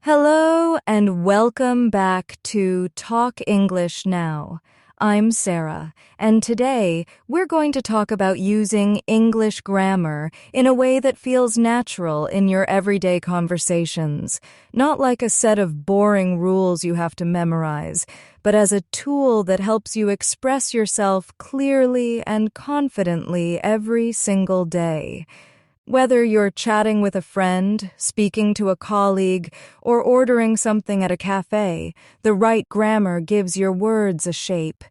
Hello and welcome back to Talk English Now. I'm Sarah, and today we're going to talk about using English grammar in a way that feels natural in your everyday conversations, not like a set of boring rules you have to memorize, but as a tool that helps you express yourself clearly and confidently every single day. Whether you're chatting with a friend, speaking to a colleague, or ordering something at a cafe, the right grammar gives your words a shape,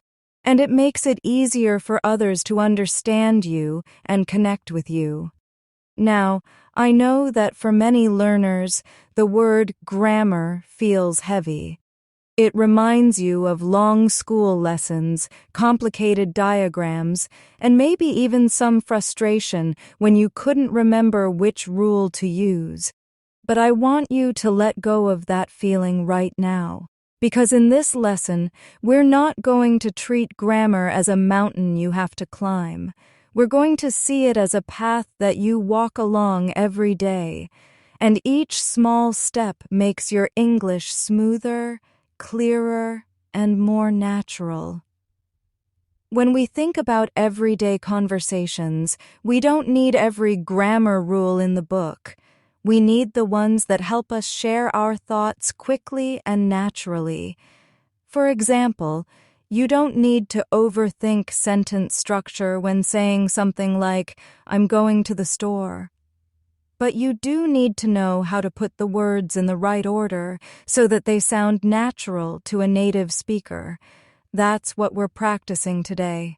and it makes it easier for others to understand you and connect with you. Now, I know that for many learners, the word grammar feels heavy. It reminds you of long school lessons, complicated diagrams, and maybe even some frustration when you couldn't remember which rule to use. But I want you to let go of that feeling right now, because in this lesson, we're not going to treat grammar as a mountain you have to climb. We're going to see it as a path that you walk along every day, and each small step makes your English smoother, clearer, and more natural. When we think about everyday conversations, we don't need every grammar rule in the book. We need the ones that help us share our thoughts quickly and naturally. For example, you don't need to overthink sentence structure when saying something like, "I'm going to the store." But you do need to know how to put the words in the right order so that they sound natural to a native speaker. That's what we're practicing today.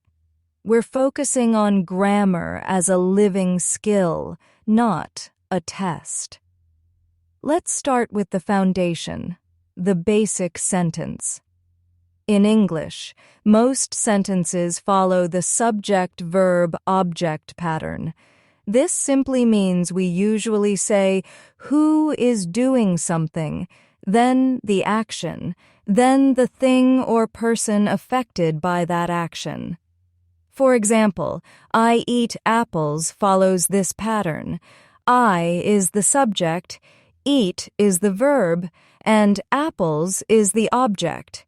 We're focusing on grammar as a living skill, not a test. Let's start with the foundation, the basic sentence. In English, most sentences follow the subject-verb-object pattern. This simply means we usually say, who is doing something, then the action, then the thing or person affected by that action. For example, I eat apples follows this pattern. I is the subject, eat is the verb, and apples is the object.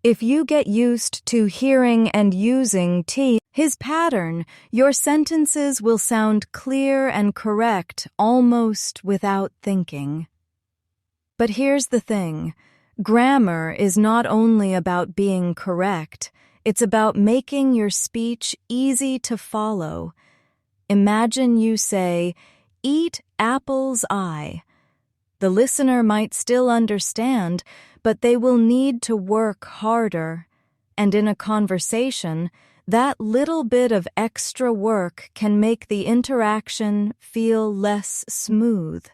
If you get used to hearing and using his pattern, your sentences will sound clear and correct almost without thinking. But here's the thing. Grammar is not only about being correct, it's about making your speech easy to follow. Imagine you say, "Eat apples I." The listener might still understand, but they will need to work harder. And in a conversation, that little bit of extra work can make the interaction feel less smooth.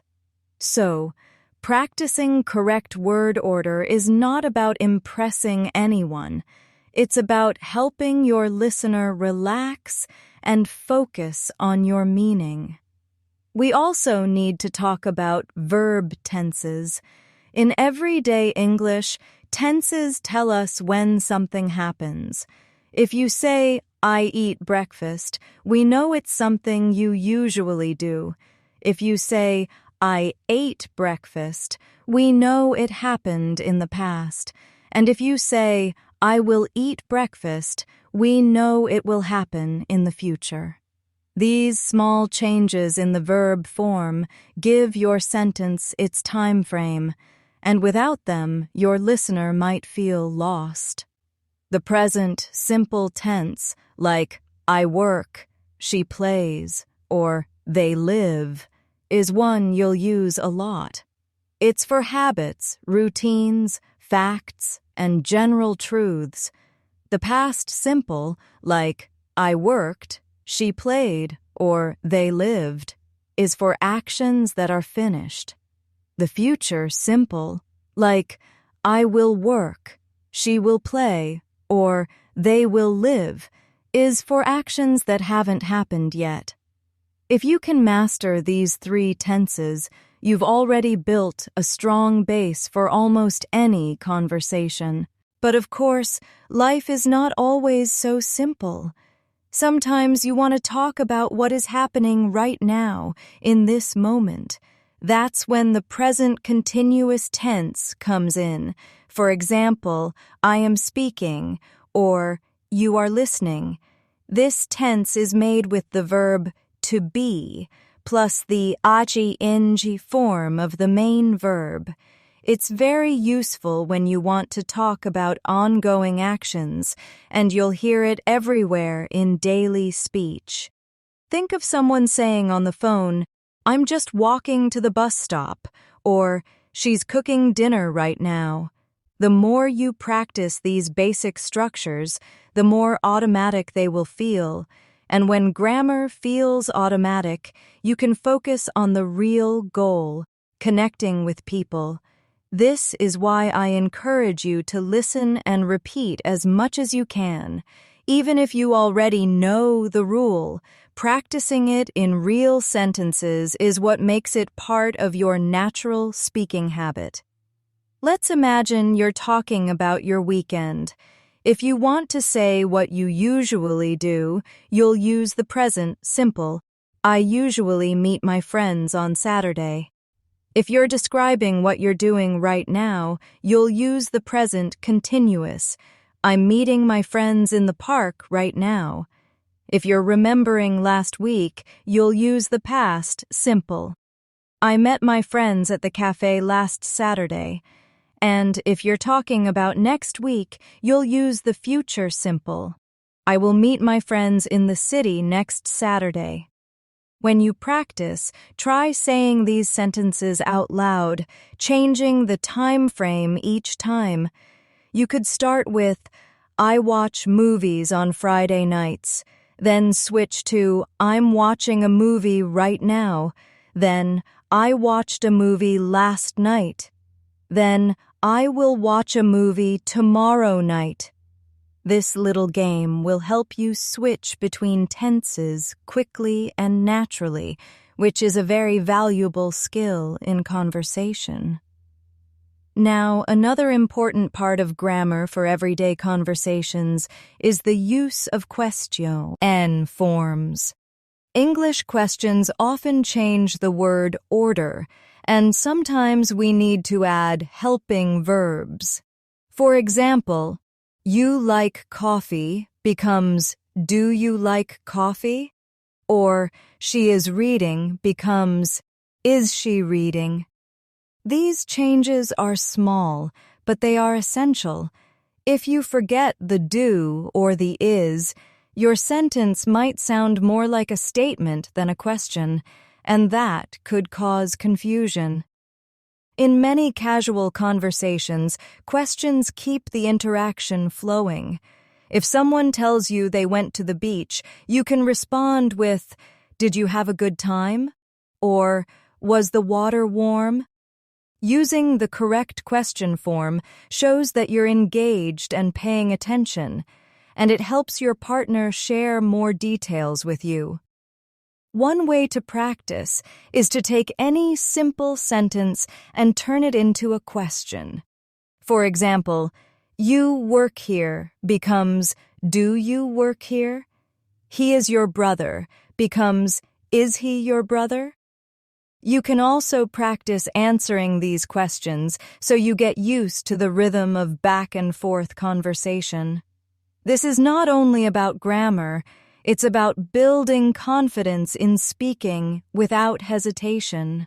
So, practicing correct word order is not about impressing anyone. It's about helping your listener relax and focus on your meaning. We also need to talk about verb tenses. In everyday English, tenses tell us when something happens. If you say, "I eat breakfast," we know it's something you usually do. If you say, "I ate breakfast," we know it happened in the past. And if you say, "I will eat breakfast," we know it will happen in the future. These small changes in the verb form give your sentence its time frame, and without them, your listener might feel lost. The present simple tense, like "I work," "she plays," or "they live," is one you'll use a lot. It's for habits, routines, facts, and general truths. The past simple, like "I worked," "she played," or "they lived," is for actions that are finished. The future simple, like "I will work," "she will play," or "they will live," is for actions that haven't happened yet. If you can master these three tenses, you've already built a strong base for almost any conversation. But of course, life is not always so simple. Sometimes you want to talk about what is happening right now, in this moment. That's when the present continuous tense comes in. For example, I am speaking, or you are listening. This tense is made with the verb to be, plus the ing form of the main verb. It's very useful when you want to talk about ongoing actions, and you'll hear it everywhere in daily speech. Think of someone saying on the phone, "I'm just walking to the bus stop," or "She's cooking dinner right now." The more you practice these basic structures, the more automatic they will feel. And when grammar feels automatic, you can focus on the real goal, connecting with people. This is why I encourage you to listen and repeat as much as you can. Even if you already know the rule, practicing it in real sentences is what makes it part of your natural speaking habit. Let's imagine you're talking about your weekend. If you want to say what you usually do, you'll use the present simple. I usually meet my friends on Saturday. If you're describing what you're doing right now, you'll use the present continuous. I'm meeting my friends in the park right now. If you're remembering last week, you'll use the past simple. I met my friends at the cafe last Saturday. And if you're talking about next week, you'll use the future simple. I will meet my friends in the city next Saturday. When you practice, try saying these sentences out loud, changing the time frame each time. You could start with, I watch movies on Friday nights, then switch to, I'm watching a movie right now, then, I watched a movie last night, then, I will watch a movie tomorrow night. This little game will help you switch between tenses quickly and naturally, which is a very valuable skill in conversation. Now, another important part of grammar for everyday conversations is the use of question and forms. English questions often change the word order, and sometimes we need to add helping verbs. For example, you like coffee becomes do you like coffee? Or she is reading becomes is she reading? These changes are small, but they are essential. If you forget the do or the is, your sentence might sound more like a statement than a question, and that could cause confusion. In many casual conversations, questions keep the interaction flowing. If someone tells you they went to the beach, you can respond with, "Did you have a good time?" Or, "Was the water warm?" Using the correct question form shows that you're engaged and paying attention, and it helps your partner share more details with you. One way to practice is to take any simple sentence and turn it into a question. For example, you work here becomes, do you work here? He is your brother becomes, is he your brother? You can also practice answering these questions so you get used to the rhythm of back and forth conversation. This is not only about grammar, it's about building confidence in speaking without hesitation.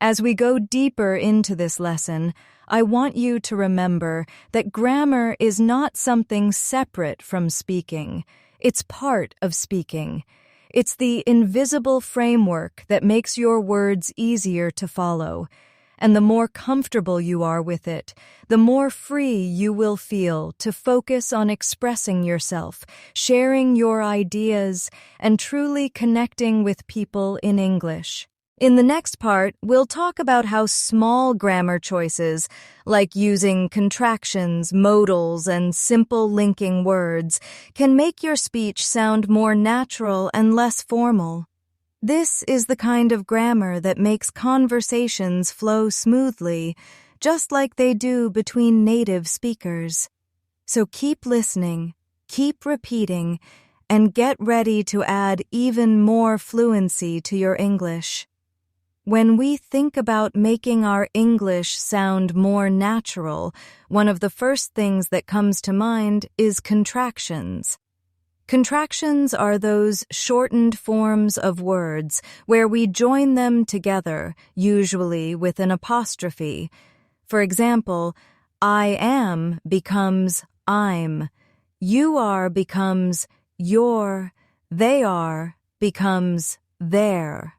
As we go deeper into this lesson, I want you to remember that grammar is not something separate from speaking. It's part of speaking. It's the invisible framework that makes your words easier to follow. And the more comfortable you are with it, the more free you will feel to focus on expressing yourself, sharing your ideas, and truly connecting with people in English. In the next part, we'll talk about how small grammar choices, like using contractions, modals, and simple linking words, can make your speech sound more natural and less formal. This is the kind of grammar that makes conversations flow smoothly, just like they do between native speakers. So keep listening, keep repeating, and get ready to add even more fluency to your English. When we think about making our English sound more natural, one of the first things that comes to mind is contractions. Contractions are those shortened forms of words where we join them together, usually with an apostrophe. For example, I am becomes I'm, you are becomes your, they are becomes their.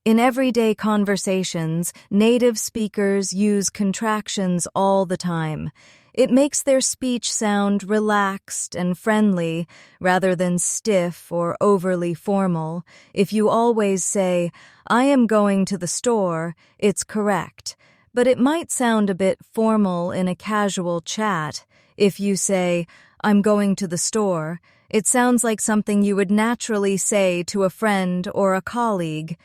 In everyday conversations, native speakers use contractions all the time. It makes their speech sound relaxed and friendly rather than stiff or overly formal. If you always say, I am going to the store, it's correct. But it might sound a bit formal in a casual chat. If you say, I'm going to the store, it sounds like something you would naturally say to a friend or a colleague.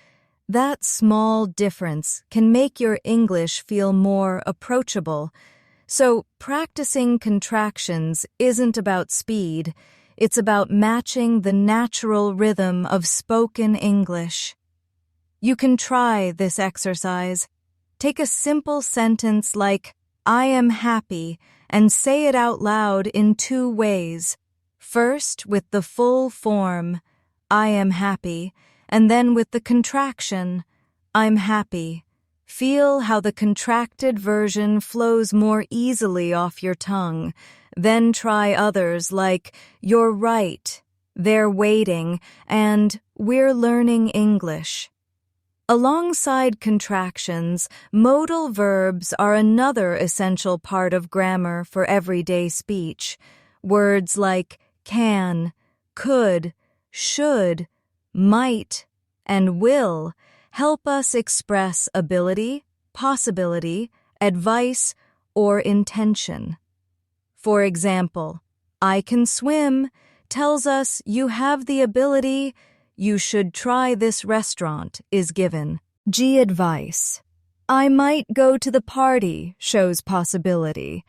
That small difference can make your English feel more approachable. So, practicing contractions isn't about speed. It's about matching the natural rhythm of spoken English. You can try this exercise. Take a simple sentence like, I am happy, and say it out loud in 2 ways. First, with the full form, I am happy, and then with the contraction, I'm happy. Feel how the contracted version flows more easily off your tongue. Then try others like, you're right, they're waiting, and we're learning English. Alongside contractions, modal verbs are another essential part of grammar for everyday speech. Words like can, could, should, might, and will help us express ability, possibility, advice, or intention. For example, I can swim tells us you have the ability, you should try this restaurant is given. Advice. I might go to the party shows possibility.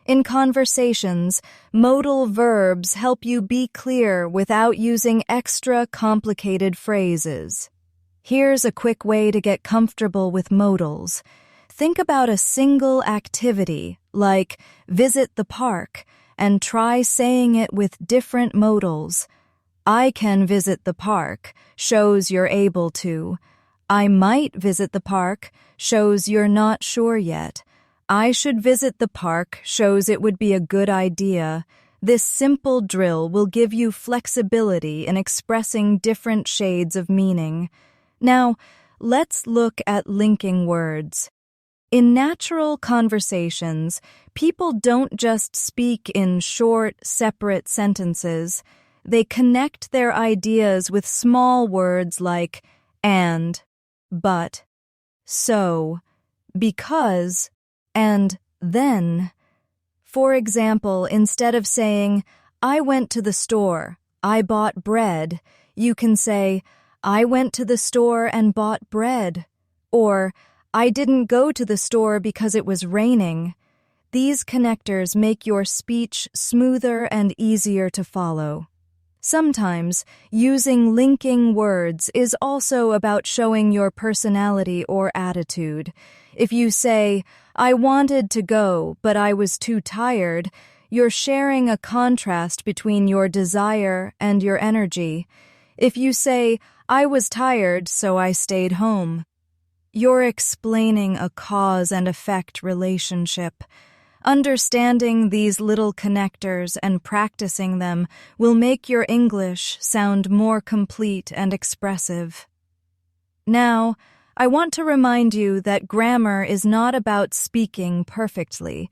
In conversations, modal verbs help you be clear without using extra complicated phrases. Here's a quick way to get comfortable with modals. Think about a single activity, like visit the park, and try saying it with different modals. I can visit the park shows you're able to. I might visit the park shows you're not sure yet. I should visit the park shows it would be a good idea. This simple drill will give you flexibility in expressing different shades of meaning. Now, let's look at linking words. In natural conversations, people don't just speak in short, separate sentences. They connect their ideas with small words like and, but, so, because, and then. For example, instead of saying, I went to the store, I bought bread, you can say, I went to the store and bought bread. Or, I didn't go to the store because it was raining. These connectors make your speech smoother and easier to follow. Sometimes, using linking words is also about showing your personality or attitude. If you say, I wanted to go, but I was too tired, you're sharing a contrast between your desire and your energy. If you say, I was tired, so I stayed home, you're explaining a cause and effect relationship. Understanding these little connectors and practicing them will make your English sound more complete and expressive. Now, I want to remind you that grammar is not about speaking perfectly.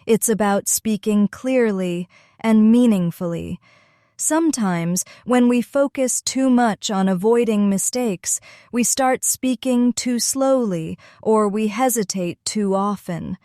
It's about speaking clearly and meaningfully. Sometimes, when we focus too much on avoiding mistakes, we start speaking too slowly or we hesitate too often.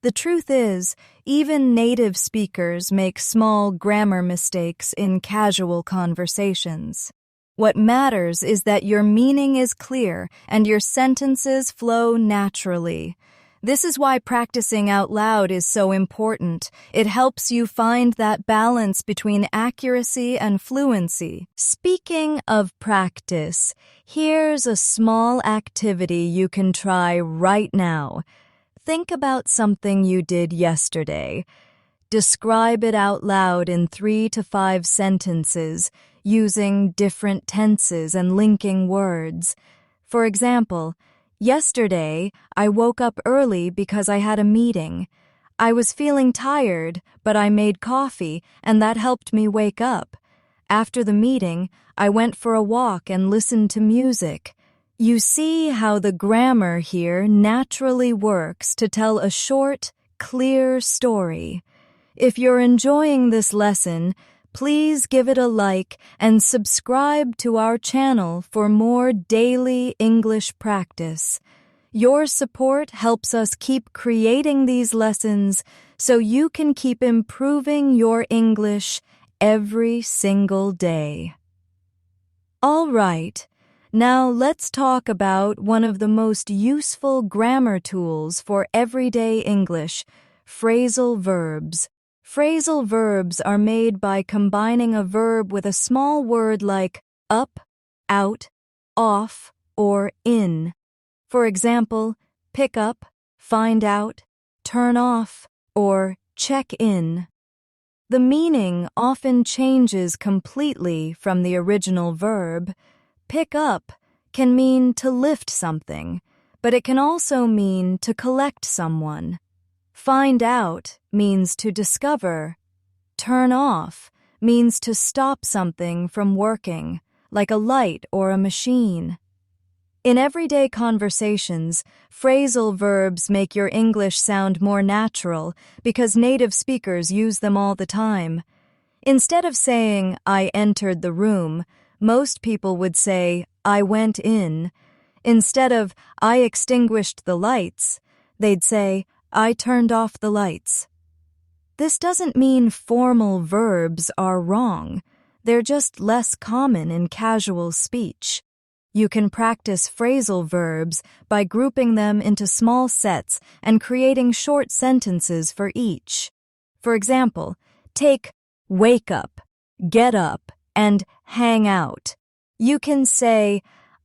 The truth is, even native speakers make small grammar mistakes in casual conversations. What matters is that your meaning is clear and your sentences flow naturally. This is why practicing out loud is so important. It helps you find that balance between accuracy and fluency. Speaking of practice, here's a small activity you can try right now. Think about something you did yesterday. Describe it out loud in 3 to 5 sentences, using different tenses and linking words. For example, yesterday, I woke up early because I had a meeting. I was feeling tired, but I made coffee, and that helped me wake up. After the meeting, I went for a walk and listened to music. You see how the grammar here naturally works to tell a short, clear story. If you're enjoying this lesson, please give it a like and subscribe to our channel for more daily English practice. Your support helps us keep creating these lessons so you can keep improving your English every single day. All right, now let's talk about one of the most useful grammar tools for everyday English, phrasal verbs. Phrasal verbs are made by combining a verb with a small word like up, out, off, or in. For example, pick up, find out, turn off, or check in. The meaning often changes completely from the original verb. Pick up can mean to lift something, but it can also mean to collect someone. Find out means to discover. Turn off means to stop something from working, like a light or a machine. In everyday conversations, phrasal verbs make your English sound more natural because native speakers use them all the time. Instead of saying, I entered the room, most people would say, I went in. Instead of, I extinguished the lights, they'd say, I turned off the lights. This doesn't mean formal verbs are wrong. They're just less common in casual speech. You can practice phrasal verbs by grouping them into small sets and creating short sentences for each. For example, take wake up, get up, and hang out. You can say,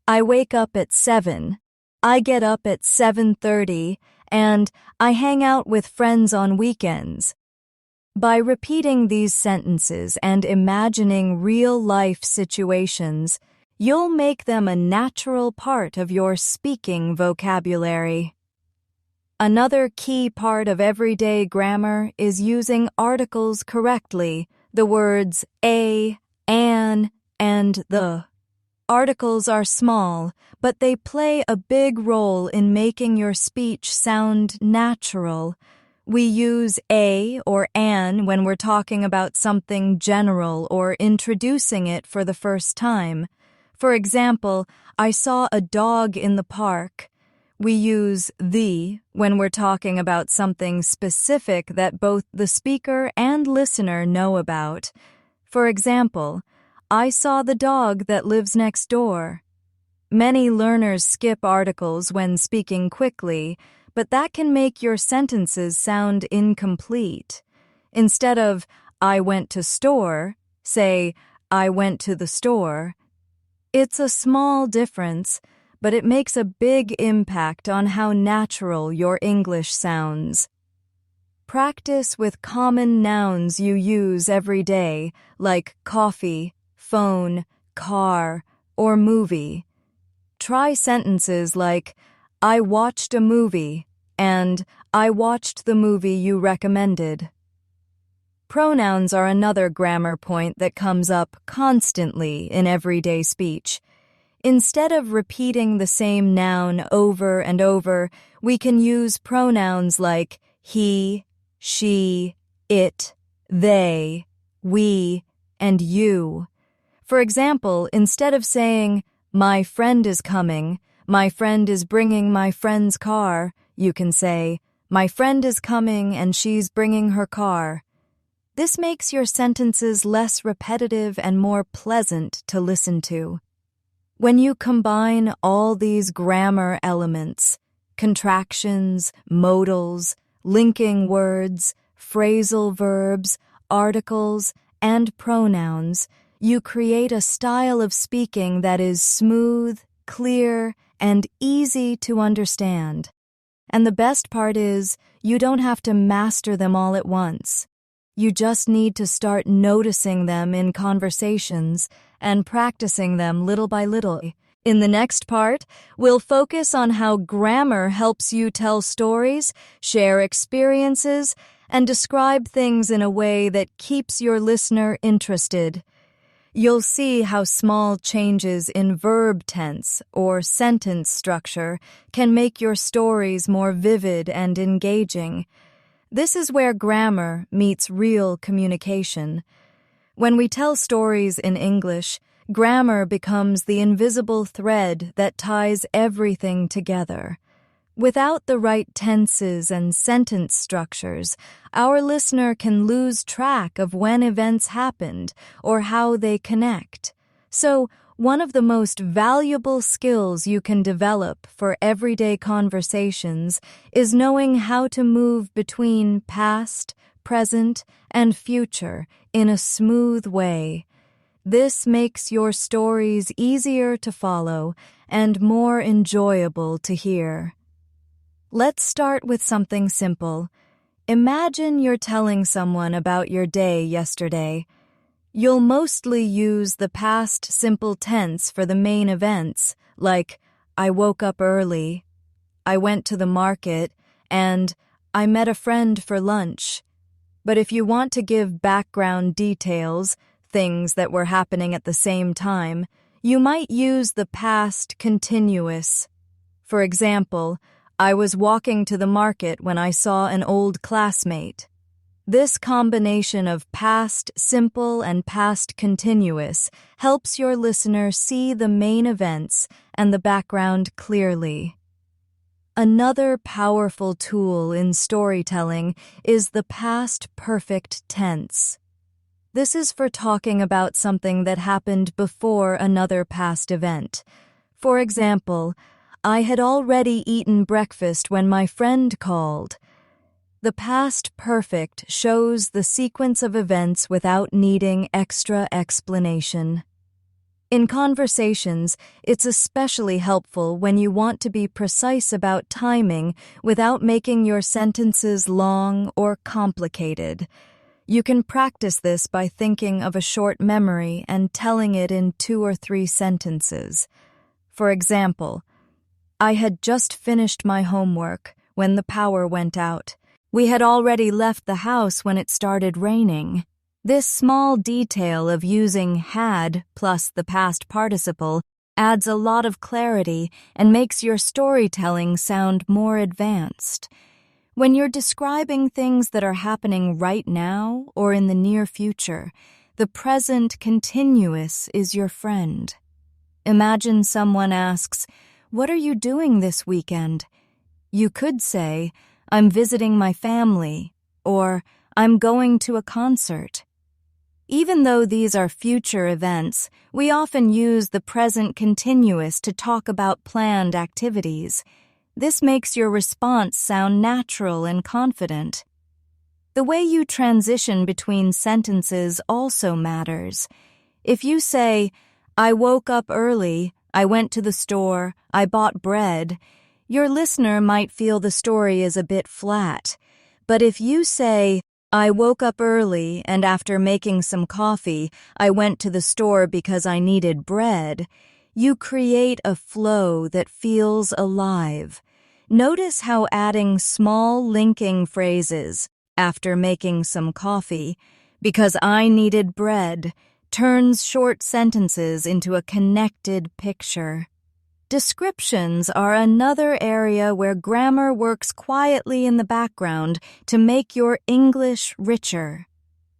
I wake up at 7, I get up at 7:30, and I hang out with friends on weekends. By repeating these sentences and imagining real-life situations, you'll make them a natural part of your speaking vocabulary. Another key part of everyday grammar is using articles correctly, the words a, an, and the. Articles are small, but they play a big role in making your speech sound natural. We use a or an when we're talking about something general or introducing it for the first time. For example, I saw a dog in the park. We use the when we're talking about something specific that both the speaker and listener know about. For example, I saw the dog that lives next door. Many learners skip articles when speaking quickly, but that can make your sentences sound incomplete. Instead of, I went to store, say, I went to the store. It's a small difference, but it makes a big impact on how natural your English sounds. Practice with common nouns you use every day, like coffee, phone, car, or movie. Try sentences like, I watched a movie, and I watched the movie you recommended. Pronouns are another grammar point that comes up constantly in everyday speech. Instead of repeating the same noun over and over, we can use pronouns like he, she, it, they, we, and you. For example, instead of saying, my friend is coming, my friend is bringing my friend's car, you can say, my friend is coming and she's bringing her car. This makes your sentences less repetitive and more pleasant to listen to. When you combine all these grammar elements, contractions, modals, linking words, phrasal verbs, articles, and pronouns, you create a style of speaking that is smooth, clear, and easy to understand. And the best part is, you don't have to master them all at once. You just need to start noticing them in conversations and practicing them little by little. In the next part, we'll focus on how grammar helps you tell stories, share experiences, and describe things in a way that keeps your listener interested. You'll see how small changes in verb tense or sentence structure can make your stories more vivid and engaging. This is where grammar meets real communication. When we tell stories in English, grammar becomes the invisible thread that ties everything together. Without the right tenses and sentence structures, our listener can lose track of when events happened or how they connect. So, one of the most valuable skills you can develop for everyday conversations is knowing how to move between past, present, and future in a smooth way. This makes your stories easier to follow and more enjoyable to hear. Let's start with something simple. Imagine you're telling someone about your day yesterday. You'll mostly use the past simple tense for the main events, like, I woke up early, I went to the market, and I met a friend for lunch. But if you want to give background details, things that were happening at the same time, you might use the past continuous. For example, I was walking to the market when I saw an old classmate. This combination of past simple and past continuous helps your listener see the main events and the background clearly. Another powerful tool in storytelling is the past perfect tense. This is for talking about something that happened before another past event. For example, I had already eaten breakfast when my friend called. The past perfect shows the sequence of events without needing extra explanation. In conversations, it's especially helpful when you want to be precise about timing without making your sentences long or complicated. You can practice this by thinking of a short memory and telling it in 2 or 3 sentences. For example, I had just finished my homework when the power went out. We had already left the house when it started raining. This small detail of using had plus the past participle adds a lot of clarity and makes your storytelling sound more advanced. When you're describing things that are happening right now or in the near future, the present continuous is your friend. Imagine someone asks, "What are you doing this weekend?" You could say, "I'm visiting my family," or "I'm going to a concert." Even though these are future events, we often use the present continuous to talk about planned activities. This makes your response sound natural and confident. The way you transition between sentences also matters. If you say, "I woke up early, I went to the store, I bought bread," your listener might feel the story is a bit flat. But if you say, "I woke up early and after making some coffee, I went to the store because I needed bread," you create a flow that feels alive. Notice how adding small linking phrases, "after making some coffee," "because I needed bread," turns short sentences into a connected picture. Descriptions are another area where grammar works quietly in the background to make your English richer.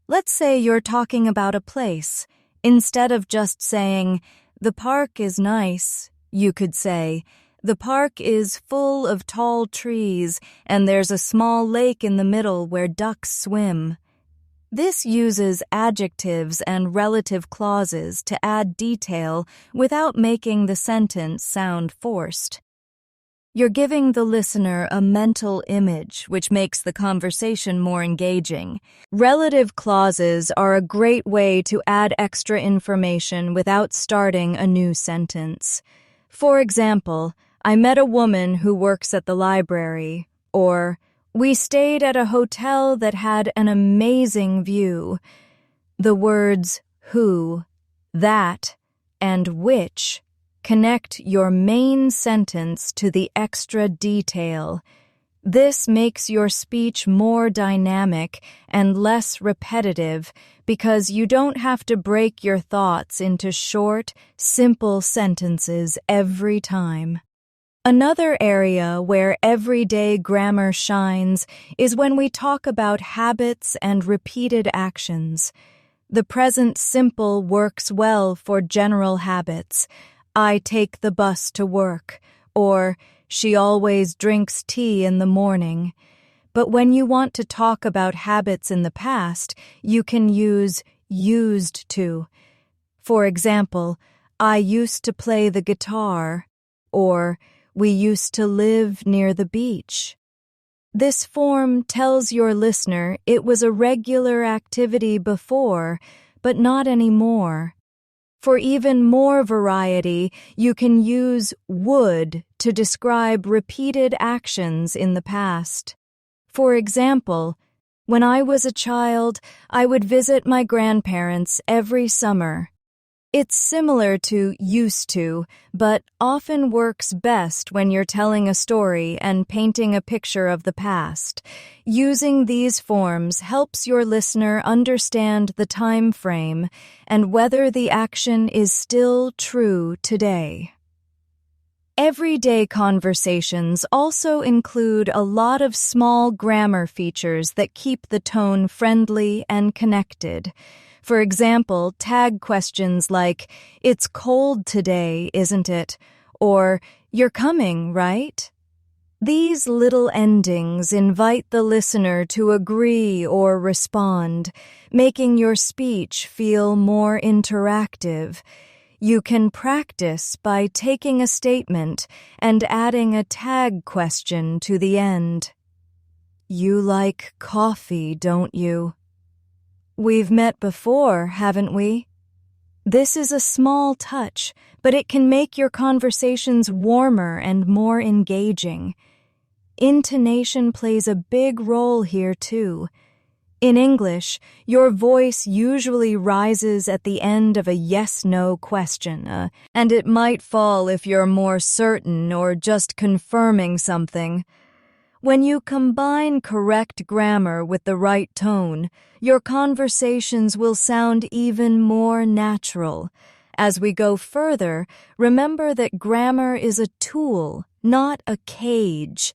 Let's say you're talking about a place. Instead of just saying, "The park is nice," you could say, "The park is full of tall trees and there's a small lake in the middle where ducks swim." This uses adjectives and relative clauses to add detail without making the sentence sound forced. You're giving the listener a mental image, which makes the conversation more engaging. Relative clauses are a great way to add extra information without starting a new sentence. For example, I met a woman who works at the library, or we stayed at a hotel that had an amazing view. The words who, that, and which connect your main sentence to the extra detail. This makes your speech more dynamic and less repetitive because you don't have to break your thoughts into short, simple sentences every time. Another area where everyday grammar shines is when we talk about habits and repeated actions. The present simple works well for general habits. I take the bus to work, or she always drinks tea in the morning. But when you want to talk about habits in the past, you can use used to. For example, I used to play the guitar, or we used to live near the beach. This form tells your listener it was a regular activity before, but not anymore. For even more variety, you can use would to describe repeated actions in the past. For example, when I was a child, I would visit my grandparents every summer. It's similar to used to, but often works best when you're telling a story and painting a picture of the past. Using these forms helps your listener understand the time frame and whether the action is still true today. Everyday conversations also include a lot of small grammar features that keep the tone friendly and connected. For example, tag questions like, "It's cold today, isn't it?" or "You're coming, right?" These little endings invite the listener to agree or respond, making your speech feel more interactive. You can practice by taking a statement and adding a tag question to the end. You like coffee, don't you? We've met before, haven't we? This is a small touch, but it can make your conversations warmer and more engaging. Intonation plays a big role here, too. In English, your voice usually rises at the end of a yes-no question, and it might fall if you're more certain or just confirming something. When you combine correct grammar with the right tone, your conversations will sound even more natural. As we go further, remember that grammar is a tool, not a cage.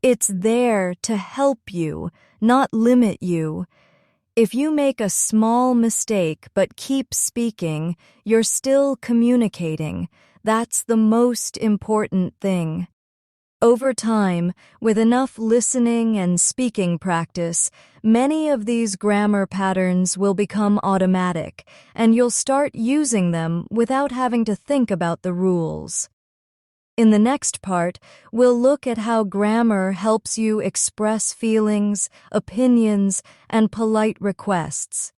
It's there to help you, not limit you. If you make a small mistake but keep speaking, you're still communicating. That's the most important thing. Over time, with enough listening and speaking practice, many of these grammar patterns will become automatic, and you'll start using them without having to think about the rules. In the next part, we'll look at how grammar helps you express feelings, opinions, and polite requests.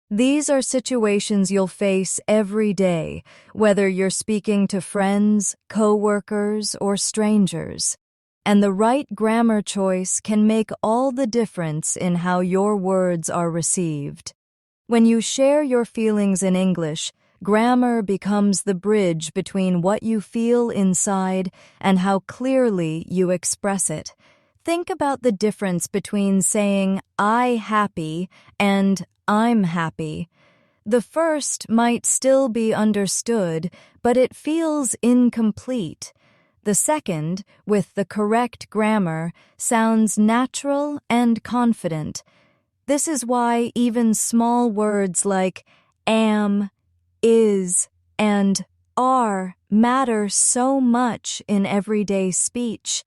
These are situations you'll face every day, whether you're speaking to friends, coworkers, or strangers. And the right grammar choice can make all the difference in how your words are received. When you share your feelings in English, grammar becomes the bridge between what you feel inside and how clearly you express it. Think about the difference between saying, "I happy," and "I'm happy." The first might still be understood, but it feels incomplete. The second, with the correct grammar, sounds natural and confident. This is why even small words like am, is, and are matter so much in everyday speech.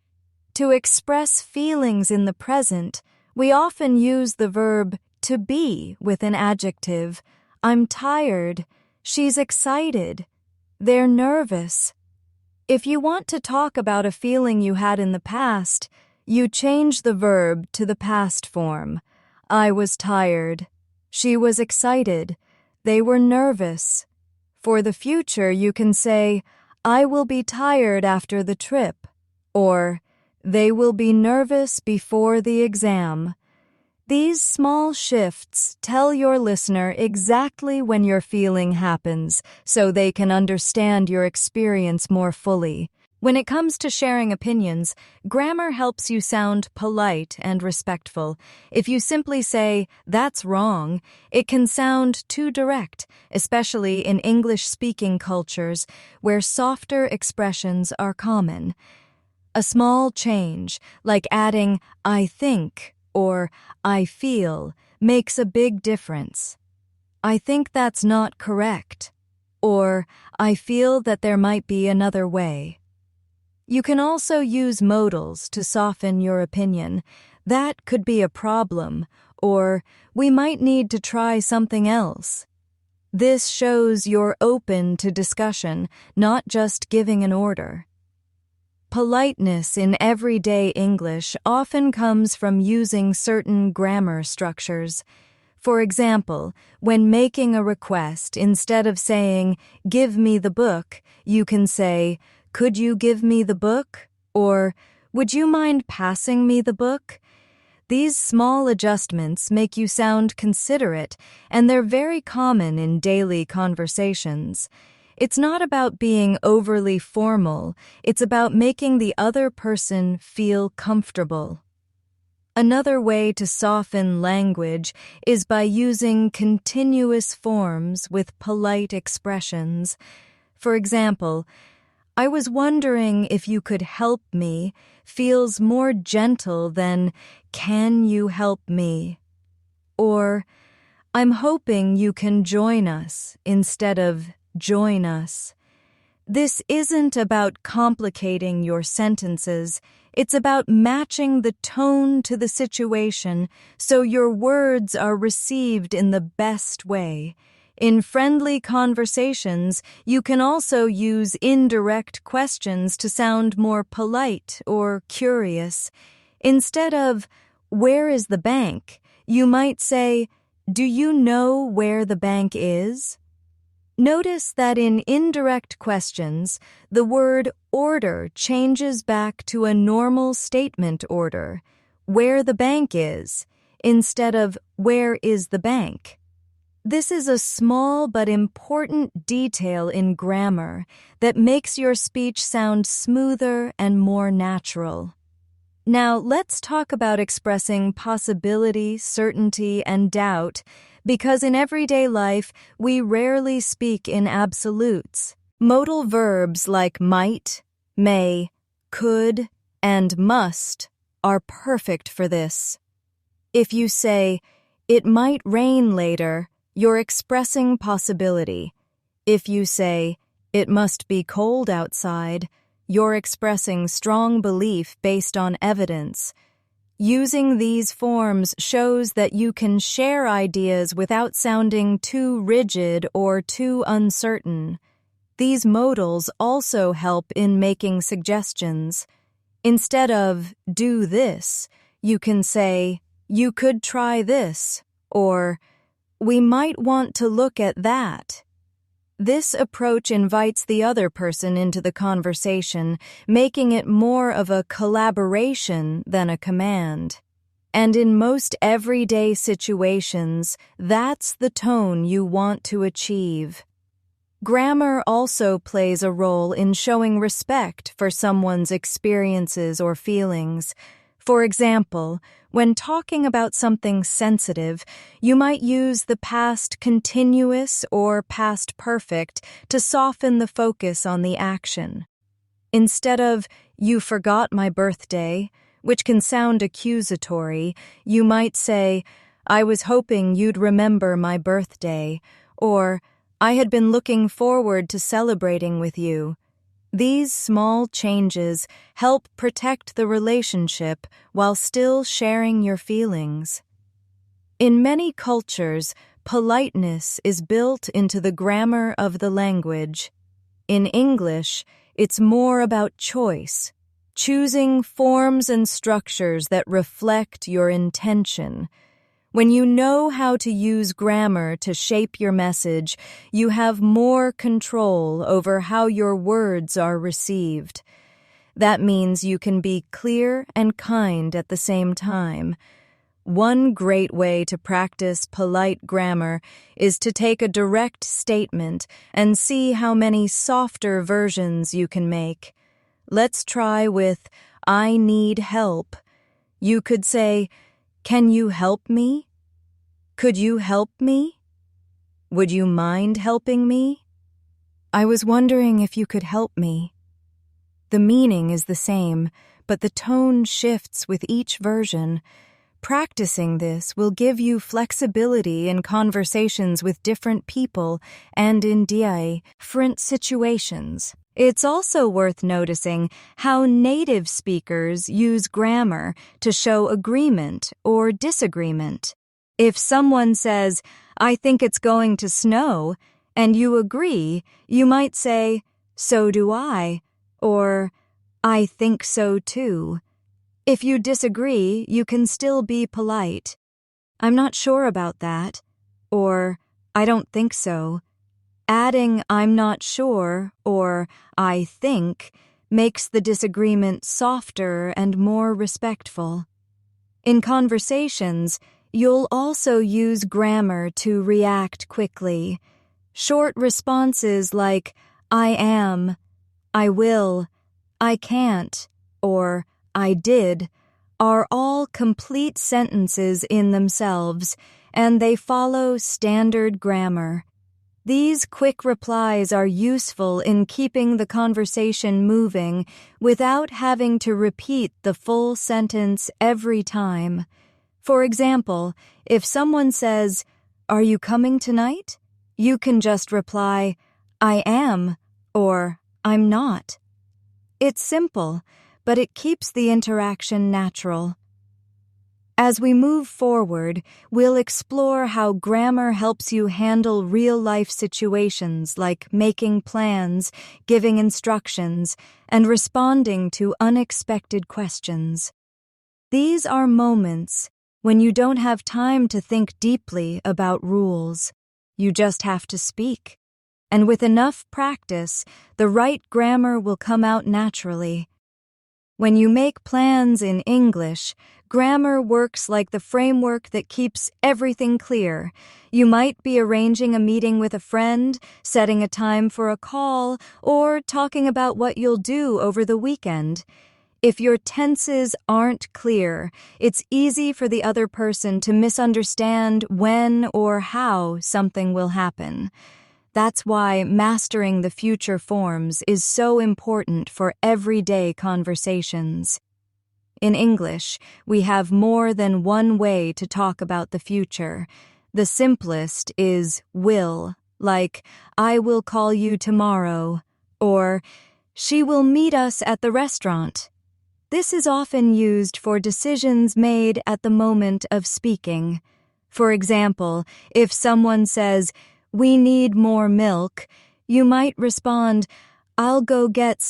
To express feelings in the present, we often use the verb to be with an adjective. I'm tired. She's excited. They're nervous. If you want to talk about a feeling you had in the past, you change the verb to the past form. I was tired. She was excited. They were nervous. For the future, you can say, I will be tired after the trip, or they will be nervous before the exam. These small shifts tell your listener exactly when your feeling happens, so they can understand your experience more fully. When it comes to sharing opinions, grammar helps you sound polite and respectful. If you simply say, that's wrong, it can sound too direct, especially in English-speaking cultures where softer expressions are common. A small change, like adding I think or I feel, makes a big difference. I think that's not correct, or I feel that there might be another way. You can also use modals to soften your opinion. That could be a problem, or we might need to try something else. This shows you're open to discussion, not just giving an order. Politeness in everyday English often comes from using certain grammar structures. For example, when making a request, instead of saying, give me the book, you can say, could you give me the book? Or, would you mind passing me the book? These small adjustments make you sound considerate, and they're very common in daily conversations. It's not about being overly formal, it's about making the other person feel comfortable. Another way to soften language is by using continuous forms with polite expressions. For example, I was wondering if you could help me feels more gentle than can you help me? Or I'm hoping you can join us instead of join us. This isn't about complicating your sentences. It's about matching the tone to the situation so your words are received in the best way. In friendly conversations, you can also use indirect questions to sound more polite or curious. Instead of, where is the bank? You might say, do you know where the bank is? Notice that in indirect questions, the word order changes back to a normal statement order, where the bank is, instead of where is the bank. This is a small but important detail in grammar that makes your speech sound smoother and more natural. Now, let's talk about expressing possibility, certainty, and doubt, because in everyday life, we rarely speak in absolutes. Modal verbs like might, may, could, and must are perfect for this. If you say, it might rain later, you're expressing possibility. If you say, it must be cold outside, you're expressing strong belief based on evidence. Using these forms shows that you can share ideas without sounding too rigid or too uncertain. These modals also help in making suggestions. Instead of, do this, you can say, you could try this, or, we might want to look at that. This approach invites the other person into the conversation, making it more of a collaboration than a command. And in most everyday situations, that's the tone you want to achieve. Grammar also plays a role in showing respect for someone's experiences or feelings. For example, when talking about something sensitive, you might use the past continuous or past perfect to soften the focus on the action. Instead of, you forgot my birthday, which can sound accusatory, you might say, I was hoping you'd remember my birthday, or I had been looking forward to celebrating with you. These small changes help protect the relationship while still sharing your feelings. In many cultures, politeness is built into the grammar of the language. In English, It's more about choice, choosing forms and structures that reflect your intention. When you know how to use grammar to shape your message, you have more control over how your words are received. That means you can be clear and kind at the same time. One great way to practice polite grammar is to take a direct statement and see how many softer versions you can make. Let's try with, "I need help." You could say, "Can you help me?" "Could you help me?" "Would you mind helping me?" "I was wondering if you could help me." The meaning is the same, but the tone shifts with each version. Practicing this will give you flexibility in conversations with different people and in different situations. It's also worth noticing how native speakers use grammar to show agreement or disagreement. If someone says, "I think it's going to snow," and you agree, you might say, "So do I," or "I think so too." If you disagree, you can still be polite. "I'm not sure about that," or "I don't think so." Adding "I'm not sure" or "I think" makes the disagreement softer and more respectful. In conversations, you'll also use grammar to react quickly. Short responses like "I am," "I will," "I can't," or "I did" are all complete sentences in themselves, and they follow standard grammar. These quick replies are useful in keeping the conversation moving without having to repeat the full sentence every time. For example, if someone says, "Are you coming tonight?" you can just reply, "I am," or "I'm not." It's simple, but it keeps the interaction natural. As we move forward, we'll explore how grammar helps you handle real-life situations like making plans, giving instructions, and responding to unexpected questions. These are moments when you don't have time to think deeply about rules. You just have to speak. And with enough practice, the right grammar will come out naturally. When you make plans in English, grammar works like the framework that keeps everything clear. You might be arranging a meeting with a friend, setting a time for a call, or talking about what you'll do over the weekend. If your tenses aren't clear, it's easy for the other person to misunderstand when or how something will happen. That's why mastering the future forms is so important for everyday conversations. In English, we have more than one way to talk about the future. The simplest is will, like, "I will call you tomorrow," or "She will meet us at the restaurant." This is often used for decisions made at the moment of speaking. For example, if someone says, "We need more milk," you might respond, "I'll go get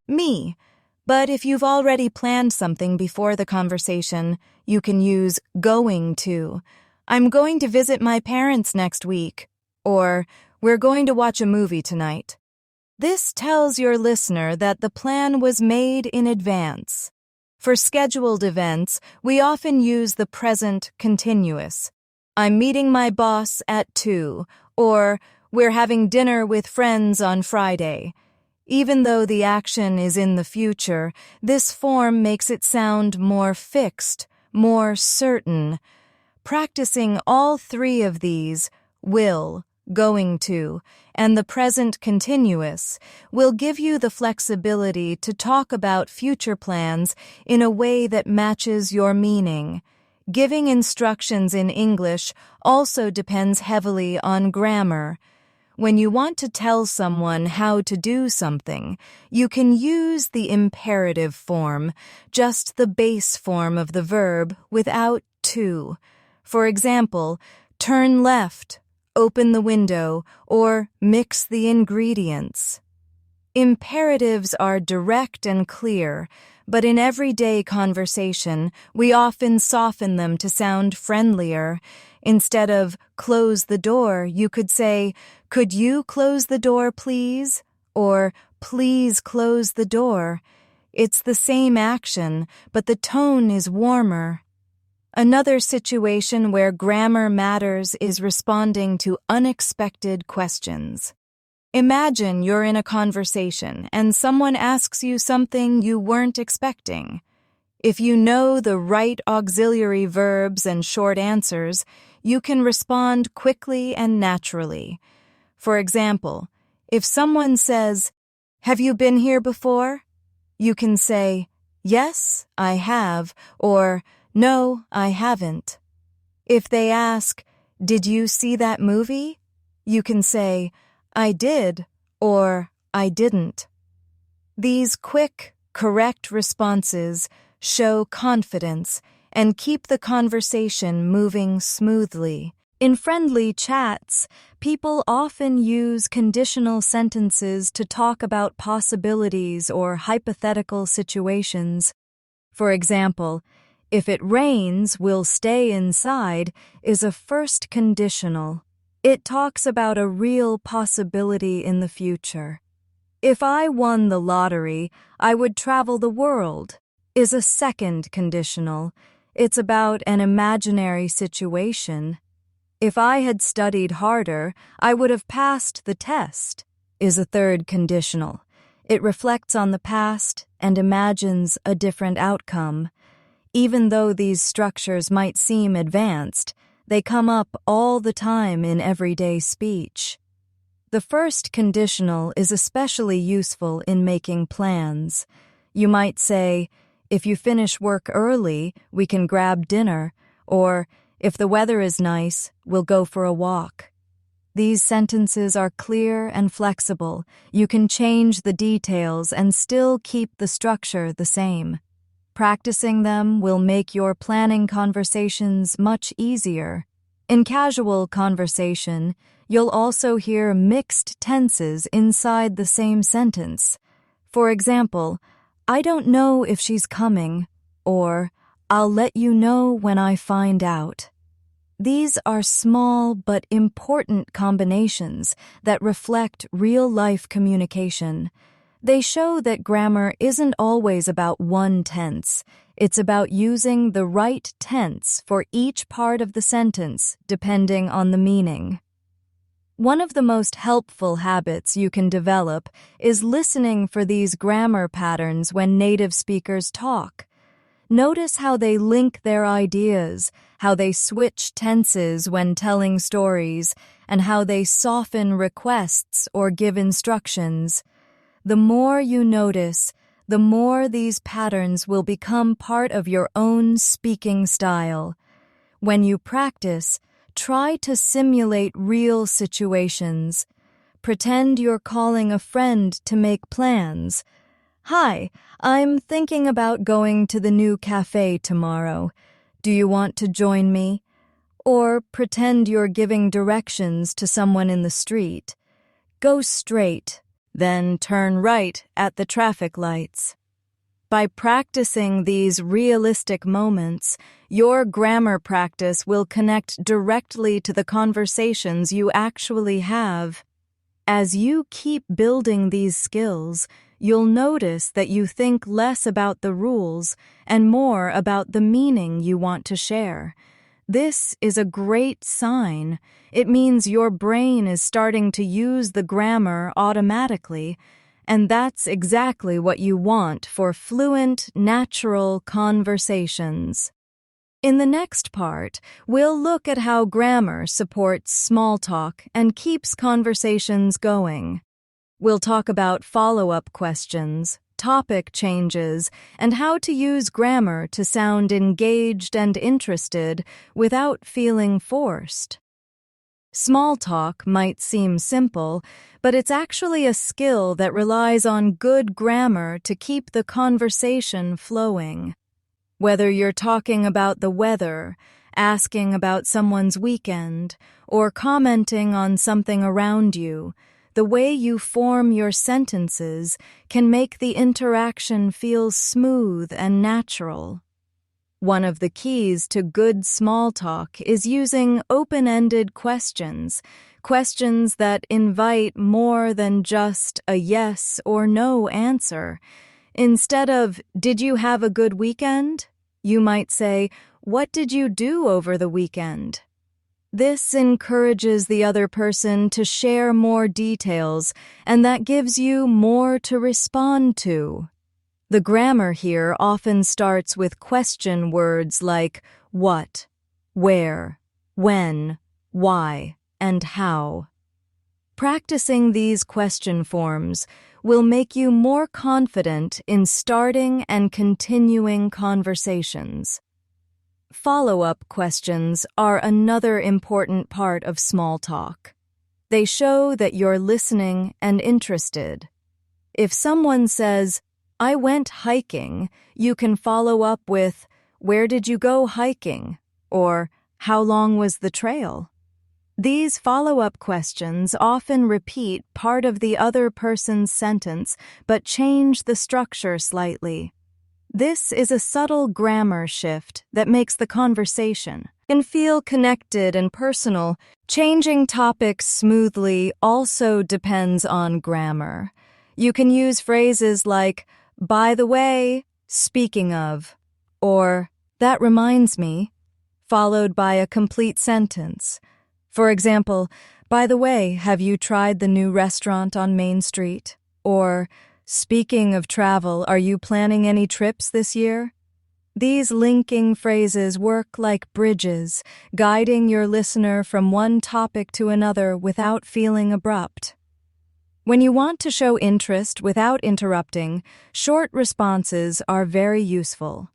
me." But if you've already planned something before the conversation, you can use going to. "I'm going to visit my parents next week," or "We're going to watch a movie tonight." This tells your listener that the plan was made in advance. For scheduled events, we often use the present continuous. "I'm meeting my boss at 2," or "We're having dinner with friends on Friday." Even though the action is in the future, this form makes it sound more fixed, more certain. Practicing all three of these, will, going to, and the present continuous, will give you the flexibility to talk about future plans in a way that matches your meaning. Giving instructions in English also depends heavily on grammar. When you want to tell someone how to do something, you can use the imperative form, just the base form of the verb without to. For example, turn left, open the window, or mix the ingredients. Imperatives are direct and clear, but in everyday conversation, we often soften them to sound friendlier. Instead of close the door, you could say, "Could you close the door, please?" Or "Please close the door." It's the same action, but the tone is warmer. Another situation where grammar matters is responding to unexpected questions. Imagine you're in a conversation and someone asks you something you weren't expecting. If you know the right auxiliary verbs and short answers, you can respond quickly and naturally. For example, if someone says, "Have you been here before?" you can say, "Yes, I have," or "No, I haven't." If they ask, "Did you see that movie?" you can say, "I did," or "I didn't." These quick, correct responses show confidence and keep the conversation moving smoothly. In friendly chats, people often use conditional sentences to talk about possibilities or hypothetical situations. For example, "If it rains, we'll stay inside" is a first conditional. It talks about a real possibility in the future. "If I won the lottery, I would travel the world" is a second conditional. It's about an imaginary situation. "If I had studied harder, I would have passed the test" is a third conditional. It reflects on the past and imagines a different outcome. Even though these structures might seem advanced, they come up all the time in everyday speech. The first conditional is especially useful in making plans. You might say, "If you finish work early, we can grab dinner," or "If the weather is nice, we'll go for a walk." These sentences are clear and flexible. You can change the details and still keep the structure the same. Practicing them will make your planning conversations much easier. In casual conversation, you'll also hear mixed tenses inside the same sentence. For example, "I don't know if she's coming," or "I'll let you know when I find out." These are small but important combinations that reflect real-life communication. They show that grammar isn't always about one tense. It's about using the right tense for each part of the sentence, depending on the meaning. One of the most helpful habits you can develop is listening for these grammar patterns when native speakers talk. Notice how they link their ideas, how they switch tenses when telling stories, and how they soften requests or give instructions. The more you notice, the more these patterns will become part of your own speaking style. When you practice, try to simulate real situations. Pretend you're calling a friend to make plans. "Hi, I'm thinking about going to the new cafe tomorrow. Do you want to join me?" Or pretend you're giving directions to someone in the street. "Go straight, then turn right at the traffic lights." By practicing these realistic moments, your grammar practice will connect directly to the conversations you actually have. As you keep building these skills, you'll notice that you think less about the rules and more about the meaning you want to share. This is a great sign. It means your brain is starting to use the grammar automatically, and that's exactly what you want for fluent, natural conversations. In the next part, we'll look at how grammar supports small talk and keeps conversations going. We'll talk about follow-up questions, topic changes, and how to use grammar to sound engaged and interested without feeling forced. Small talk might seem simple, but it's actually a skill that relies on good grammar to keep the conversation flowing. Whether you're talking about the weather, asking about someone's weekend, or commenting on something around you, The way you form your sentences can make the interaction feel smooth and natural. One of the keys to good small talk is using open-ended questions, questions that invite more than just a yes or no answer. Instead of, "Did you have a good weekend?" you might say, "What did you do over the weekend?" This encourages the other person to share more details, and that gives you more to respond to. The grammar here often starts with question words like what, where, when, why, and how. Practicing these question forms will make you more confident in starting and continuing conversations. Follow-up questions are another important part of small talk. They show that you're listening and interested. If someone says, "I went hiking," you can follow up with, "Where did you go hiking?" or "How long was the trail?" These follow-up questions often repeat part of the other person's sentence but change the structure slightly. This is a subtle grammar shift that makes the conversation can feel connected and personal. Changing topics smoothly also depends on grammar. You can use phrases like, "By the way, speaking of," or "That reminds me," followed by a complete sentence. For example, "By the way, have you tried the new restaurant on Main Street?" Or, "Speaking of travel, are you planning any trips this year?" These linking phrases work like bridges, guiding your listener from one topic to another without feeling abrupt. When you want to show interest without interrupting, short responses are very useful.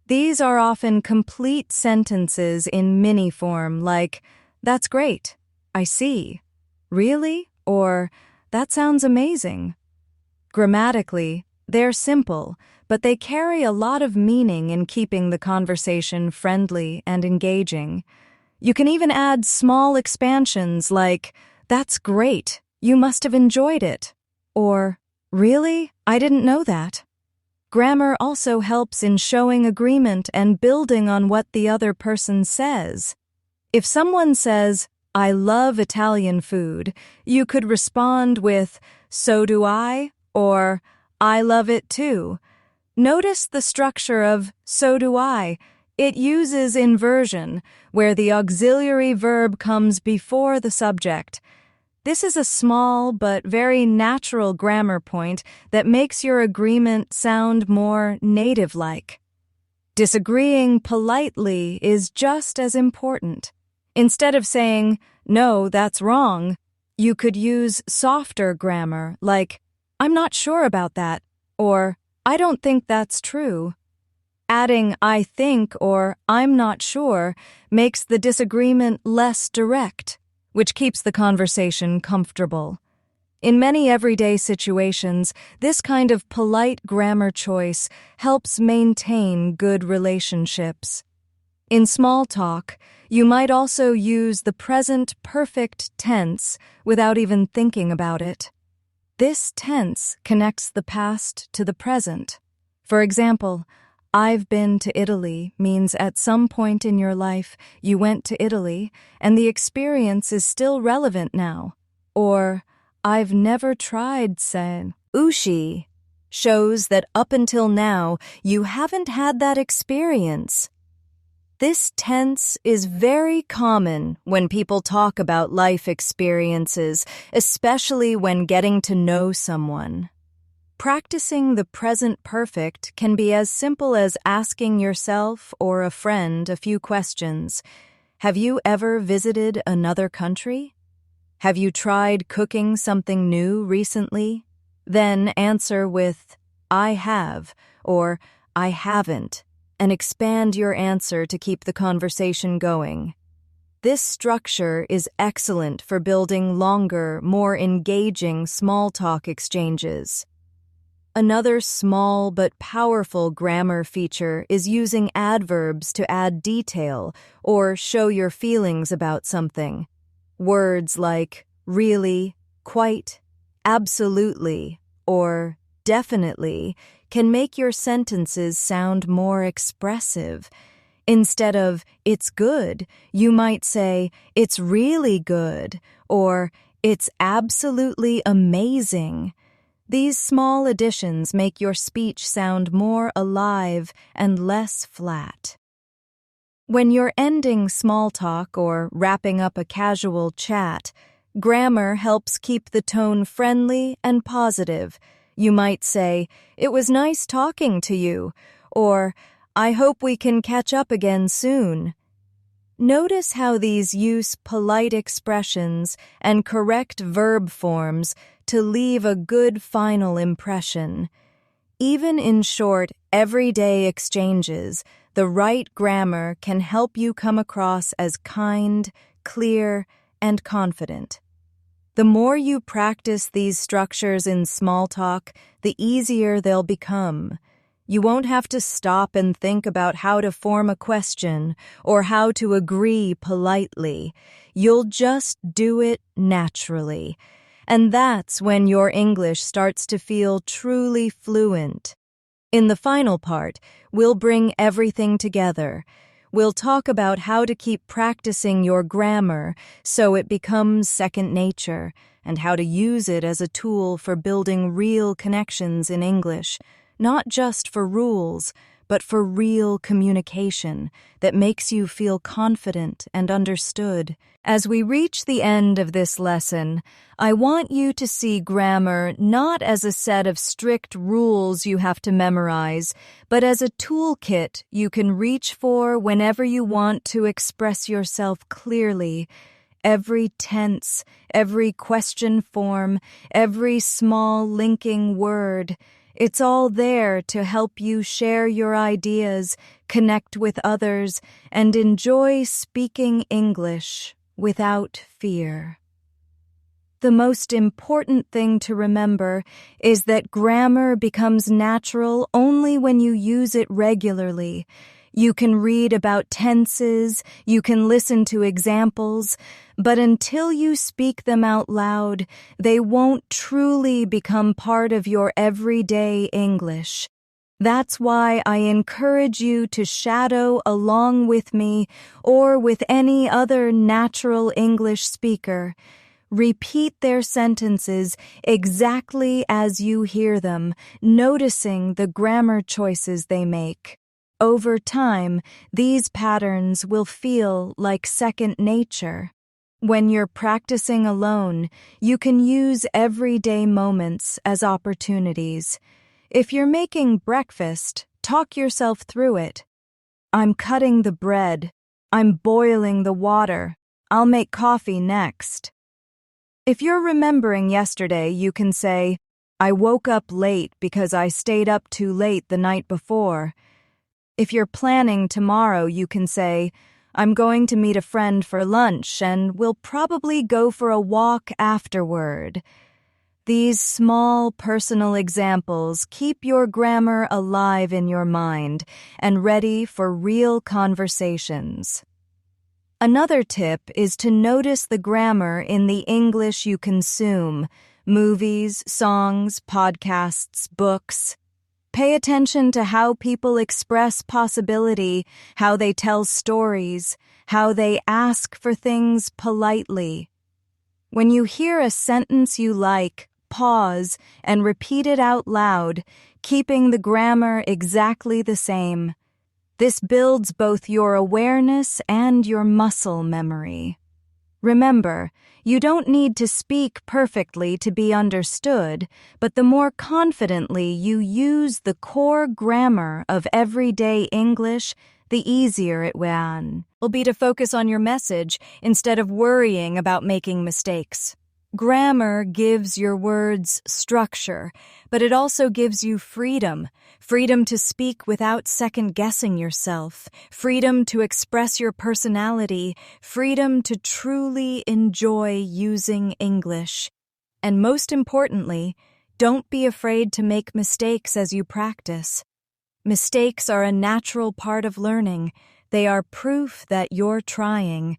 These are often complete sentences in mini form like, "That's great," "I see," "Really?" or "That sounds amazing." Grammatically, they're simple, but they carry a lot of meaning in keeping the conversation friendly and engaging. You can even add small expansions like, "That's great. You must have enjoyed it," or "Really? I didn't know that." Grammar also helps in showing agreement and building on what the other person says. If someone says, "I love Italian food," you could respond with, "So do I," or "I love it too." Notice the structure of "so do I." It uses inversion, where the auxiliary verb comes before the subject. This is a small but very natural grammar point that makes your agreement sound more native-like. Disagreeing politely is just as important. Instead of saying, "No, that's wrong," you could use softer grammar like, "I'm not sure about that," or "I don't think that's true." Adding "I think" or "I'm not sure" makes the disagreement less direct, which keeps the conversation comfortable. In many everyday situations, this kind of polite grammar choice helps maintain good relationships. In small talk, you might also use the present perfect tense without even thinking about it. This tense connects the past to the present. For example, "I've been to Italy" means at some point in your life you went to Italy and the experience is still relevant now. Or, "I've never tried sushi" shows that up until now you haven't had that experience. This tense is very common when people talk about life experiences, especially when getting to know someone. Practicing the present perfect can be as simple as asking yourself or a friend a few questions. Have you ever visited another country? Have you tried cooking something new recently? Then answer with, "I have," or "I haven't," and expand your answer to keep the conversation going. This structure is excellent for building longer, more engaging small talk exchanges. Another small but powerful grammar feature is using adverbs to add detail or show your feelings about something. Words like really, quite, Absolutely or definitely can make your sentences sound more expressive. Instead of, it's good, you might say, it's really good, or it's absolutely amazing. These small additions make your speech sound more alive and less flat. When you're ending small talk or wrapping up a casual chat, grammar helps keep the tone friendly and positive. You might say, "It was nice talking to you," or "I hope we can catch up again soon." Notice how these use polite expressions and correct verb forms to leave a good final impression. Even in short, everyday exchanges, the right grammar can help you come across as kind, clear, and confident. The more you practice these structures in small talk, the easier they'll become. You won't have to stop and think about how to form a question or how to agree politely. You'll just do it naturally. And that's when your English starts to feel truly fluent. In the final part, we'll bring everything together. We'll talk about how to keep practicing your grammar so it becomes second nature, and how to use it as a tool for building real connections in English, not just for rules, but for real communication that makes you feel confident and understood. As we reach the end of this lesson, I want you to see grammar not as a set of strict rules you have to memorize, but as a toolkit you can reach for whenever you want to express yourself clearly. Every tense, every question form, every small linking word, it's all there to help you share your ideas, connect with others, and enjoy speaking English without fear. The most important thing to remember is that grammar becomes natural only when you use it regularly. You can read about tenses, you can listen to examples, but until you speak them out loud, they won't truly become part of your everyday English. That's why I encourage you to shadow along with me or with any other natural English speaker. Repeat their sentences exactly as you hear them, noticing the grammar choices they make. Over time, these patterns will feel like second nature. When you're practicing alone, you can use everyday moments as opportunities. If you're making breakfast, talk yourself through it. I'm cutting the bread. I'm boiling the water. I'll make coffee next. If you're remembering yesterday, you can say, I woke up late because I stayed up too late the night before. If you're planning tomorrow, you can say, I'm going to meet a friend for lunch and we'll probably go for a walk afterward. These small personal examples keep your grammar alive in your mind and ready for real conversations. Another tip is to notice the grammar in the English you consume: movies, songs, podcasts, books. Pay attention to how people express possibility, how they tell stories, how they ask for things politely. When you hear a sentence you like, pause and repeat it out loud, keeping the grammar exactly the same. This builds both your awareness and your muscle memory. Remember, you don't need to speak perfectly to be understood, but the more confidently you use the core grammar of everyday English, the easier it will be to focus on your message instead of worrying about making mistakes. Grammar gives your words structure, but it also gives you freedom. Freedom to speak without second-guessing yourself. Freedom to express your personality. Freedom to truly enjoy using English. And most importantly, don't be afraid to make mistakes as you practice. Mistakes are a natural part of learning. They are proof that you're trying.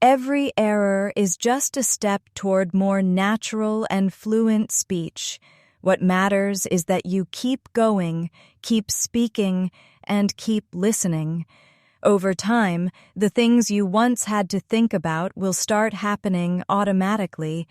Every error is just a step toward more natural and fluent speech. What matters is that you keep going, keep speaking, and keep listening. Over time, the things you once had to think about will start happening automatically.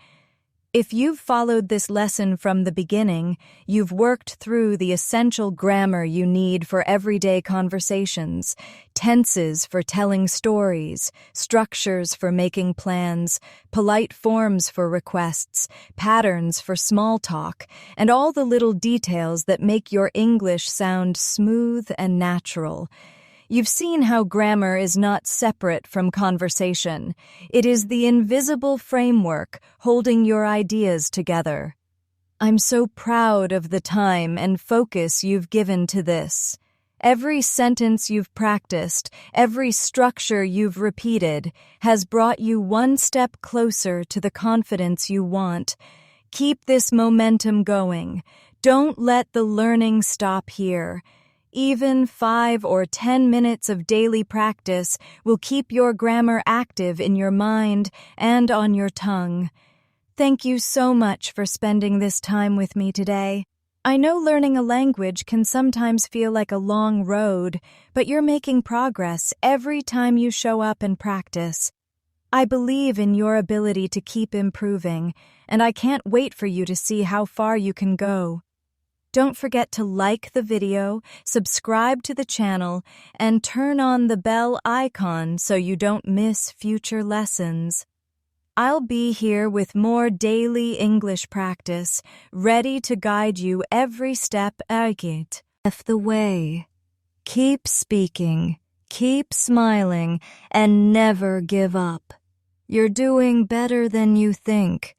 If you've followed this lesson from the beginning, you've worked through the essential grammar you need for everyday conversations, tenses for telling stories, structures for making plans, polite forms for requests, patterns for small talk, and all the little details that make your English sound smooth and natural. You've seen how grammar is not separate from conversation. It is the invisible framework holding your ideas together. I'm so proud of the time and focus you've given to this. Every sentence you've practiced, every structure you've repeated, has brought you one step closer to the confidence you want. Keep this momentum going. Don't let the learning stop here. Even 5 or 10 minutes of daily practice will keep your grammar active in your mind and on your tongue. Thank you so much for spending this time with me today. I know learning a language can sometimes feel like a long road, but you're making progress every time you show up and practice. I believe in your ability to keep improving, and I can't wait for you to see how far you can go. Don't forget to like the video, subscribe to the channel, and turn on the bell icon so you don't miss future lessons. I'll be here with more daily English practice, ready to guide you every step of the way. Keep speaking, keep smiling, and never give up. You're doing better than you think.